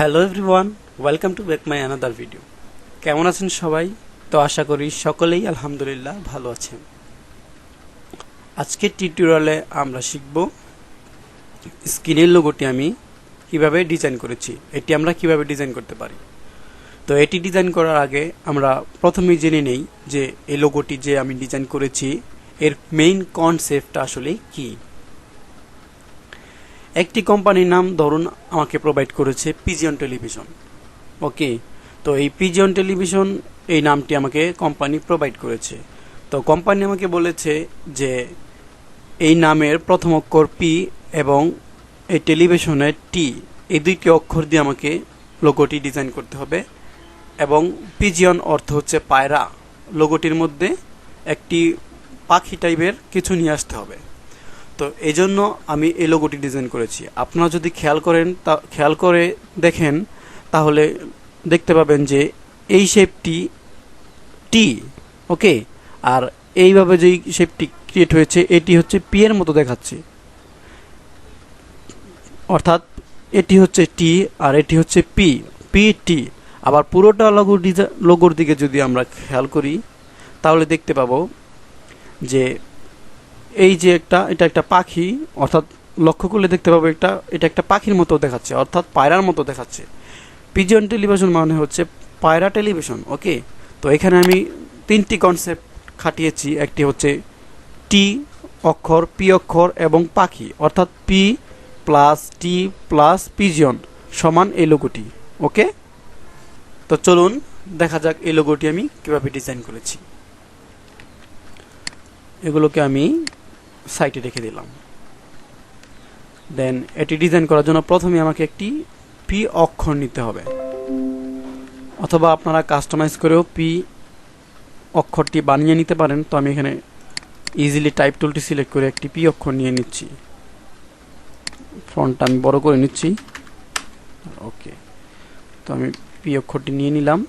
Hello everyone, welcome to back my another video. কেমন আছেন সবাই? তো আশা করি সকলেই আলহামদুলিল্লাহ ভালো আছেন। আজকের টিউটোরিয়ালে আমরা শিখব স্ক্রিনের লোগোটি আমি কিভাবে ডিজাইন করেছি, এটি আমরা কিভাবে ডিজাইন করতে পারি। তো এটি ডিজাইন করার আগে আমরা প্রথমেই জেনে নেই যে এই লোগোটি যে আমি ডিজাইন করেছি এর মেইন কনসেপ্টটা আসলে কি। একটি কোম্পানির নাম ধরুন আমাকে প্রোভাইড করেছে পিজিয়ন টেলিভিশন। ওকে, তো এই পিজিয়ন টেলিভিশন এই নামটি আমাকে কোম্পানি প্রোভাইড করেছে। তো কোম্পানি আমাকে বলেছে যে এই নামের প্রথম অক্ষর পি এবং এই টেলিভিশনের টি, এই দুইটি অক্ষর দিয়ে আমাকে লোগোটি ডিজাইন করতে হবে। এবং পিজিয়ন অর্থ হচ্ছে পায়রা, লোগোটির মধ্যে একটি পাখি টাইপের কিছু নিয়ে আসতে হবে। তো এই জন্য আমি এই লোগোটি ডিজাইন করেছি। আপনারা যদি খেয়াল করে দেখেন তাহলে দেখতে পাবেন যে এই শেপটি টি, ওকে, আর এইভাবে যেই শেপটি ক্রিয়েট হয়েছে এটি হচ্ছে পি এর মতো দেখাচ্ছে, অর্থাৎ এটি হচ্ছে টি আর এটি হচ্ছে পি, পি টি। আবার পুরোটা লোগোর দিকে যদি আমরা খেয়াল করি তাহলে দেখতে পাবো যে এই যে এটা একটা পাখি, অর্থাৎ লক্ষ্য করলে দেখতে পাবো এটা একটা পাখির মতো দেখাচ্ছে, অর্থাৎ পায়রার মতো দেখাচ্ছে। পিজিয়ন টেলিভিশন মানে হচ্ছে পায়রা টেলিভিশন। ওকে, তো এখানে আমি তিনটি কনসেপ্ট খাটিয়েছি। একটি হচ্ছে টি অক্ষর, পি অক্ষর এবং পাখি, অর্থাৎ পি প্লাস টি প্লাস পিজিয়ন সমান এই লোগোটি। ওকে, তো চলুন দেখা যাক এই লোগোটি আমি কিভাবে ডিজাইন করেছি। এগুলোকে আমি সাইটে রেখে দিলাম। দেন এটি ডিজাইন করার জন্য প্রথমে আমাকে একটি পি অক্ষর নিতে হবে, অথবা আপনারা কাস্টমাইজ করেও পি অক্ষরটি বানিয়ে নিতে পারেন। তো আমি এখানে ইজিলি টাইপ টুলটি সিলেক্ট করে একটি পি অক্ষর নিয়ে নিচ্ছি। ফন্টটা আমি বড় করে নিচ্ছি। ওকে, তো আমি পি অক্ষরটি নিয়ে নিলাম।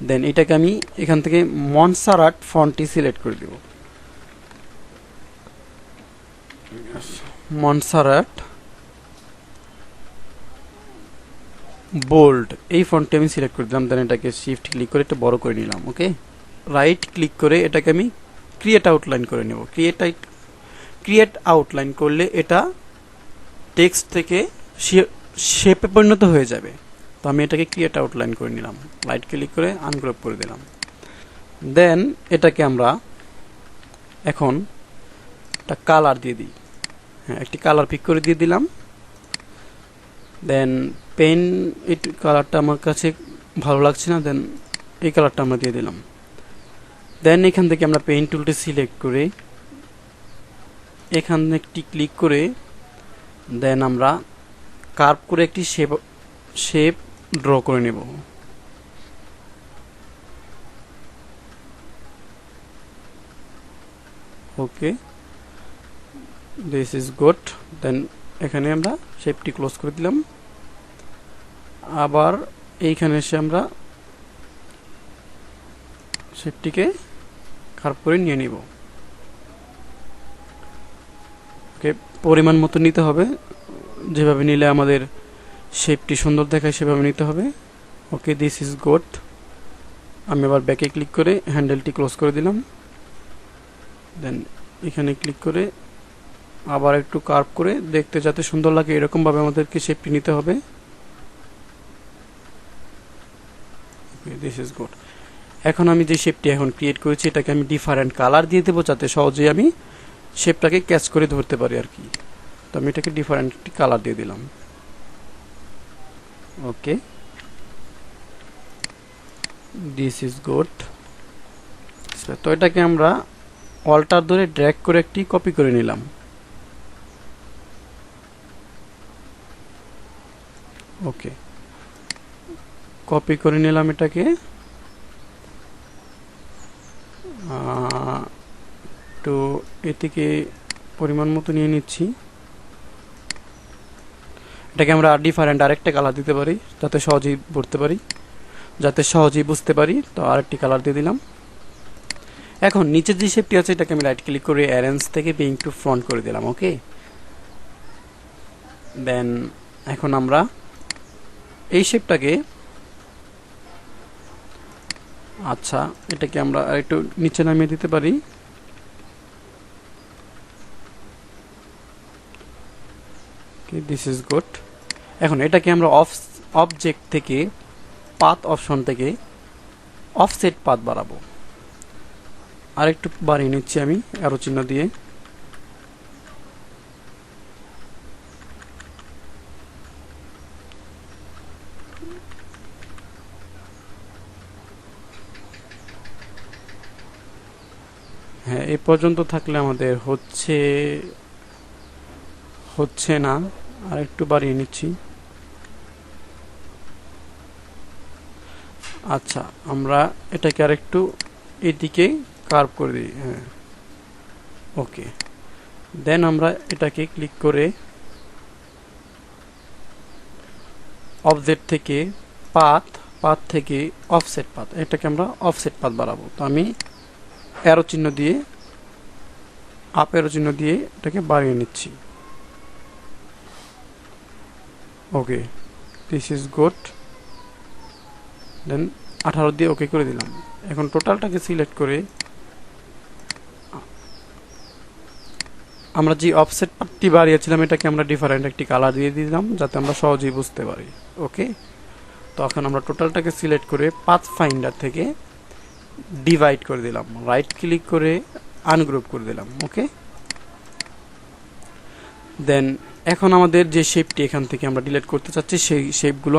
দেন এটাকে আমি এখান থেকে মনসারাট ফন্টটি সিলেক্ট করে দেব। মনসারাট বোল্ড, এই ফন্টটি আমি সিলেক্ট করে দিলাম। দেন এটাকে শিফট ক্লিক করে একটু বড় করে নিলাম। ওকে, রাইট ক্লিক করে এটাকে আমি ক্রিয়েট আউটলাইন করে নেব। ক্রিয়েট আউটলাইন করলে এটা টেক্সট থেকে শেপে পরিণত হয়ে যাবে। তো আমি এটাকে ক্রিয়েট আউটলাইন করে নিলাম, রাইট ক্লিক করে আনগ্রুপ করে দিলাম। দেন এটাকে আমরা এখন একটা কালার দিয়ে দিই। হ্যাঁ, একটি কালার পিক করে দিয়ে দিলাম। দেন পেন, এই কালারটা আমার কাছে ভালো লাগছে না, দেন এই কালারটা আমরা দিয়ে দিলাম। দেন এখান থেকে আমরা পেইন্ট টুলটি সিলেক্ট করে এখানে একটি ক্লিক করে দেন আমরা কার্ভ করে একটি শেপ ড্র করে নেব। ওকে, দিস ইজ গুড। দেন এখানে আমরা শেপটি ক্লোজ করে দিলাম। আবার এইখানে এসে আমরা শেপটিকে কার্ভ করে নিয়ে নিব। ওকে, পরিমাণ মতো নিতে হবে, যেভাবে নিলে আমাদের শেপটি সুন্দর দেখায় সেভাবে নিতে হবে। ওকে, দিস ইজ গুড। আমি আবার ব্যাকে ক্লিক করে হ্যান্ডেলটি ক্লোজ করে দিলাম। দেন এখানে ক্লিক করে আবার একটু কার্ভ করে দেখতে যাতে সুন্দর লাগে এরকমভাবে আমাদেরকে শেপটি নিতে হবে। This is good. এখন আমি যে শেপটি এখন ক্রিয়েট করেছি এটাকে আমি ডিফারেন্ট কালার দিয়ে দেবো যাতে সহজেই আমি শেপটাকে ক্যাচ করে ধরতে পারি আর কি। তো আমি এটাকে ডিফারেন্ট কালার দিয়ে দিলাম। ওকে, দিস ইজ গুড। তো এটাকে আমরা অল্টার ধরে ড্র্যাগ করে একটি কপি করে নিলাম। ওকে, কপি করে নিলাম এটাকে। তো এটিকে পরিমাণ মতো নিয়ে নিচ্ছি। এটাকে আমরা ডিফারেন্ট আরেকটা কালার দিতে পারি যাতে সহজেই বুঝতে পারি। তো আরেকটি কালার দিয়ে দিলাম। এখন নিচের যে শেপটি আছে এটাকে আমি রাইট ক্লিক করে অ্যারেঞ্জ থেকে ব্রিং টু ফ্রন্ট করে দিলাম। ওকে, দেন এখন আমরা এই শেপটাকে আচ্ছা এটাকে আমরা একটু নিচে নামিয়ে দিতে পারি। This is good. এখন এটাকে আমরা অবজেক্ট থেকে পাথ অপশন থেকে অফসেট পাথ বাড়াবো। আর একটু বাড়িয়ে নিচ্ছি আমি অ্যারো চিহ্ন দিয়ে। হ্যাঁ, এই পর্যন্ত থাকলে আমাদের হচ্ছে না, আর একটু বাড়িয়ে নিচ্ছি। আচ্ছা, আমরা এটাকে আর একটু এদিকে কার্ভ করে দিই। হ্যাঁ, ওকে। দেন আমরা এটাকে ক্লিক করে অবজেক্ট থেকে পাথ থেকে অফসেট পাথ, এটাকে আমরা অফসেট পাথ বাড়াবো। তো আমি অ্যারো চিহ্ন দিয়ে আপ অ্যারো চিহ্ন দিয়ে এটাকে বাড়িয়ে নিচ্ছি। ওকে, দিস ইজ গুড। দেন 18 দিয়ে ওকে করে দিলাম। এখন টোটালটাকে সিলেক্ট করে আমরা যে অফসেট পার্টটি বাড়িয়েছিলাম এটাকে আমরা ডিফারেন্ট একটি কালার দিয়ে দিলাম যাতে আমরা সহজেই বুঝতে পারি। ওকে, তখন আমরা টোটালটাকে সিলেক্ট করে পাথ ফাইন্ডার থেকে ডিভাইড করে দিলাম, রাইট ক্লিক করে আনগ্রুপ করে দিলাম। ওকে, দেন এখন আমাদের যে শেপটি এখান থেকে আমরা ডিলিট করতে চাচ্ছি সেই শেপগুলো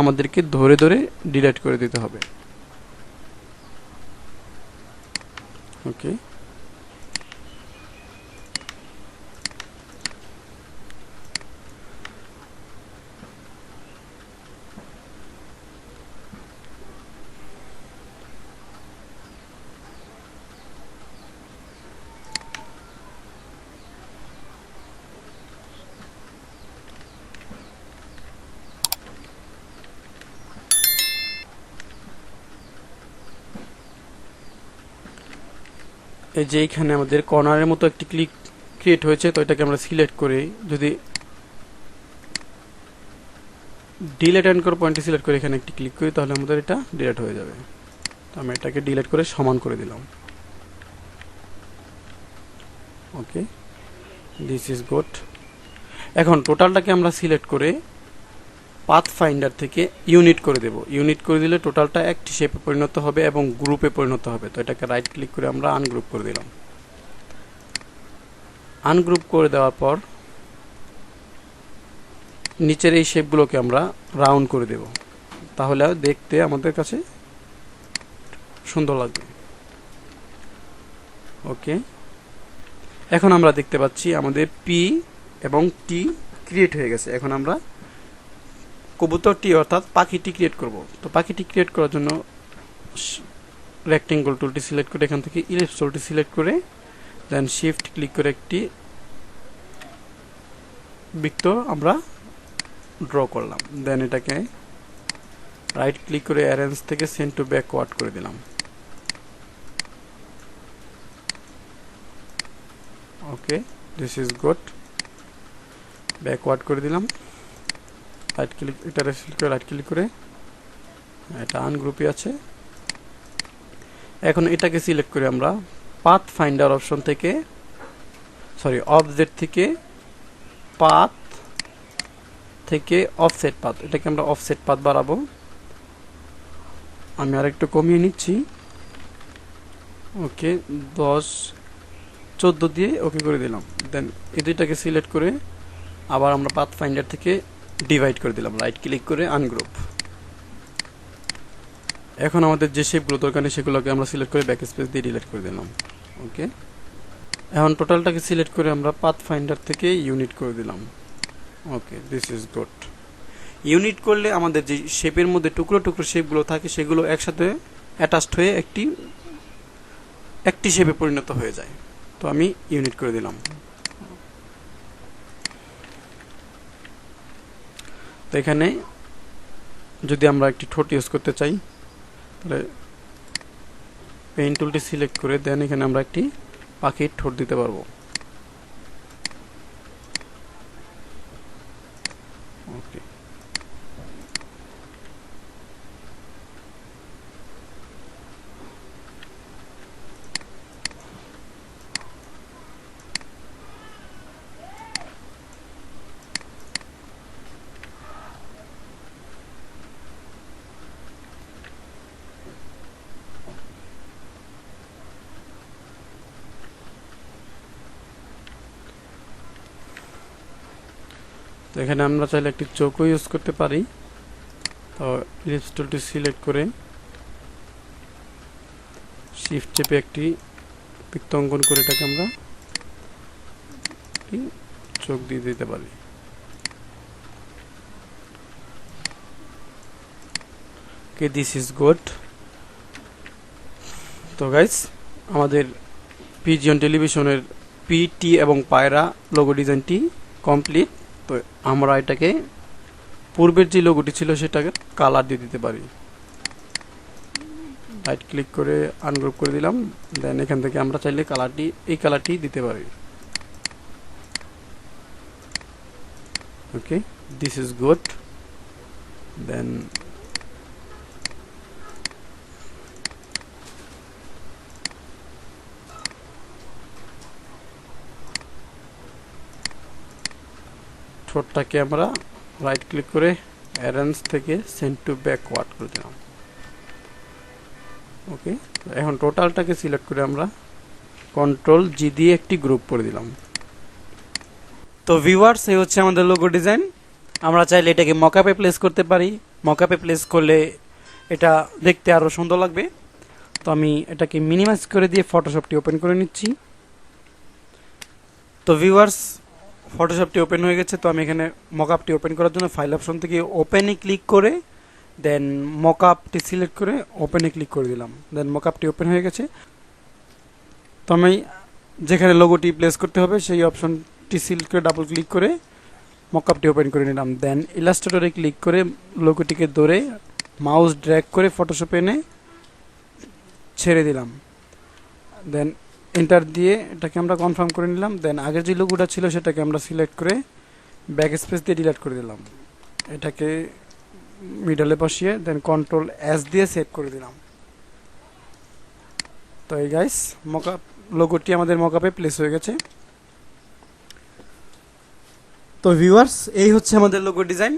আমাদেরকে ধরে ধরে ডিলিট করে দিতে হবে। ওকে, এই যে এইখানে আমাদের কর্নারের মতো একটি ক্রিয়েট হয়েছে, তো এটাকে আমরা সিলেক্ট করে যদি ডিলিট অ্যাঙ্কর পয়েন্টে সিলেক্ট করে এখানে একটি ক্লিক করি তাহলে আমাদের এটা ডিলিট হয়ে যাবে। তো আমি এটাকে ডিলিট করে সমান করে দিলাম। ওকে, দিস ইজ গুড। এখন টোটালটাকে আমরা সিলেক্ট করে পাথ ফাইন্ডার থেকে ইউনিট করে দেব। ইউনিট করে দিলে টোটালটা একটি শেপে পরিণত হবে এবং গ্রুপে পরিণত হবে। তো এটাকে রাইট ক্লিক করে আমরা আনগ্রুপ করে দিলাম। আনগ্রুপ করে দেওয়ার পর নিচের এই শেপগুলোকে আমরা রাউন্ড করে দেব, তাহলে দেখতে আমাদের কাছে সুন্দর লাগবে। ওকে, এখন আমরা দেখতে পাচ্ছি আমাদের পি এবং টি ক্রিয়েট হয়ে গেছে। এখন আমরা কবুতরটি অর্থাৎ পাখিটি ক্রিয়েট করব। তো পাখিটি ক্রিয়েট করার জন্য রেক্টেঙ্গল টুলটি সিলেক্ট করে এখান থেকে ইলিপস টুলটি সিলেক্ট করে দেন শিফট ক্লিক করে একটি বৃত্ত আমরা ড্র করলাম। দেন এটাকে রাইট ক্লিক করে অ্যারেঞ্জ থেকে সেন্ড টু ব্যাকওয়ার্ড করে দিলাম। ওকে, দিস ইজ গুড। ব্যাকওয়ার্ড করে দিলাম। রাইট ক্লিক, এটা সিলেক্ট করে রাইট ক্লিক করে এটা আনগ্রুপে আছে। এখন এটাকে সিলেক্ট করে আমরা পাথ ফাইন্ডার অপশন থেকে অবজেক্ট থেকে পাথ থেকে অফসেট পাথ, এটাকে আমরা অফসেট পাথ বাড়াবো। আমি আর একটু কমিয়ে নিচ্ছি। ওকে, 10-14 দিয়ে ওকে করে দিলাম। দেন এই দুইটাকে সিলেক্ট করে আবার আমরা পাথ ফাইন্ডার থেকে ডিভাইড করে দিলাম, রাইট ক্লিক করে আনগ্রুপ। এখন আমাদের যে শেপগুলো দরকার নেই সেগুলোকে আমরা সিলেক্ট করে ব্যাক স্পেস দিয়ে ডিলিট করে দিলাম। ওকে, এখন টোটালটাকে সিলেক্ট করে আমরা পাথ ফাইন্ডার থেকে ইউনিট করে দিলাম। ওকে, দিস ইজ গুড। ইউনিট করলে আমাদের যে শেপের মধ্যে টুকরো টুকরো শেপগুলো থাকে সেগুলো একসাথে অ্যাটাচড হয়ে একটি শেপে পরিণত হয়ে যায়। তো আমি ইউনিট করে দিলাম। তো এখানে যদি আমরা একটি ঠোঁট ইউজ করতে চাই তাহলে পেইন টুলটি সিলেক্ট করে দেন এখানে আমরা একটি পাখির ঠোঁট দিতে পারবো। ওকে, তো এখানে আমরা চাইলে একটি চৌকো ইউজ করতে পারি। তো ইলিপস টুলটি সিলেক্ট করে শিফট চেপে একটি বৃত্ত অঙ্কন করে এটাকে আমরা চোখ দিয়ে দিতে পারি। ওকে, দিস ইজ গুড। তো গাইস, আমাদের পিজিয়ন টেলিভিশনের পিটি এবং পায়রা লোগো ডিজাইনটি কমপ্লিট। তো আমরা এটাকে পূর্বের যে লোগোটি ছিল সেটাকে কালার দিয়ে দিতে পারি। রাইট ক্লিক করে আনগ্রুপ করে দিলাম। দেন এখান থেকে আমরা চাইলে এই কালারটি দিতে পারি। ওকে, দিস ইজ গুড। দেন ঠোঁটটাকে আমরা রাইট ক্লিক করে অ্যারেঞ্জ থেকে সেন্ড টু ব্যাকওয়ার্ড করে দিলাম। ওকে, এখন টোটালটাকে সিলেক্ট করে আমরা কন্ট্রোল জি দিয়ে একটি গ্রুপ করে দিলাম। তো ভিউয়ার্স, এই হচ্ছে আমাদের লোগো ডিজাইন। আমরা চাইলে এটাকে মকআপে প্লেস করতে পারি। মকআপে প্লেস করলে এটা দেখতে আরও সুন্দর লাগবে। তো আমি এটাকে মিনিমাইজ করে দিয়ে ফটোশপটি ওপেন করে নিচ্ছি। তো ভিউয়ার্স, ফটোশপটি ওপেন হয়ে গেছে। তো আমি এখানে মকআপটি ওপেন করার জন্য ফাইল অপশন থেকে ওপেনে ক্লিক করে দেন মকআপটি সিলেক্ট করে ওপেনে ক্লিক করে দিলাম। দেন মকআপটি ওপেন হয়ে গেছে। তো আমি যেখানে লোগোটি প্লেস করতে হবে সেই অপশনটি সিলেক্ট করে ডাবল ক্লিক করে মকআপটি ওপেন করে নিলাম। দেন ইলাস্ট্রেটরে ক্লিক করে লোগোটিকে ধরে মাউস ড্র্যাগ করে ফটোশপে এনে ছেড়ে দিলাম। দেন এন্টার দিয়ে এটাকে আমরা কনফার্ম করে নিলাম। দেন আগের যে লোগোটা ছিল সেটাকে আমরা সিলেক্ট করে ব্যাক স্পেস দিয়ে ডিলিট করে দিলাম। এটাকে মিডলে বসিয়ে দেন কন্ট্রোল এস দিয়ে সেভ করে দিলাম। তো এই গাইস, মকআপ লোগোটি আমাদের মকআপে প্লেস হয়ে গেছে। তো ভিউয়ার্স, এই হচ্ছে আমাদের লোগো ডিজাইন।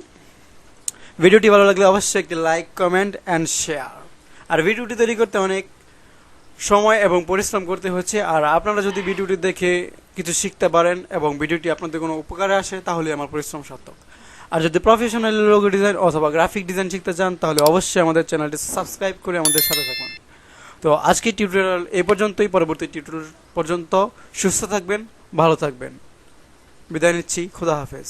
ভিডিওটি ভালো লাগলে অবশ্যই একটি লাইক, কমেন্ট অ্যান্ড শেয়ার। আর ভিডিওটি তৈরি করতে অনেক সময় এবং পরিশ্রম করতে হচ্ছে। আর আপনারা যদি ভিডিওটি দেখে কিছু শিখতে পারেন এবং ভিডিওটি আপনাদের কোনো উপকারে আসে তাহলে আমার পরিশ্রম সার্থক। আর যদি প্রফেশনাল লোগো ডিজাইন অথবা গ্রাফিক ডিজাইন শিখতে চান তাহলে অবশ্যই আমাদের চ্যানেলটি সাবস্ক্রাইব করে আমাদের সাথে থাকুন। তো আজকের টিউটোরিয়াল এই পর্যন্তই। পরবর্তী টিউটোরিয়াল পর্যন্ত সুস্থ থাকবেন, ভালো থাকবেন। বিদায় নিচ্ছি। খোদা হাফেজ।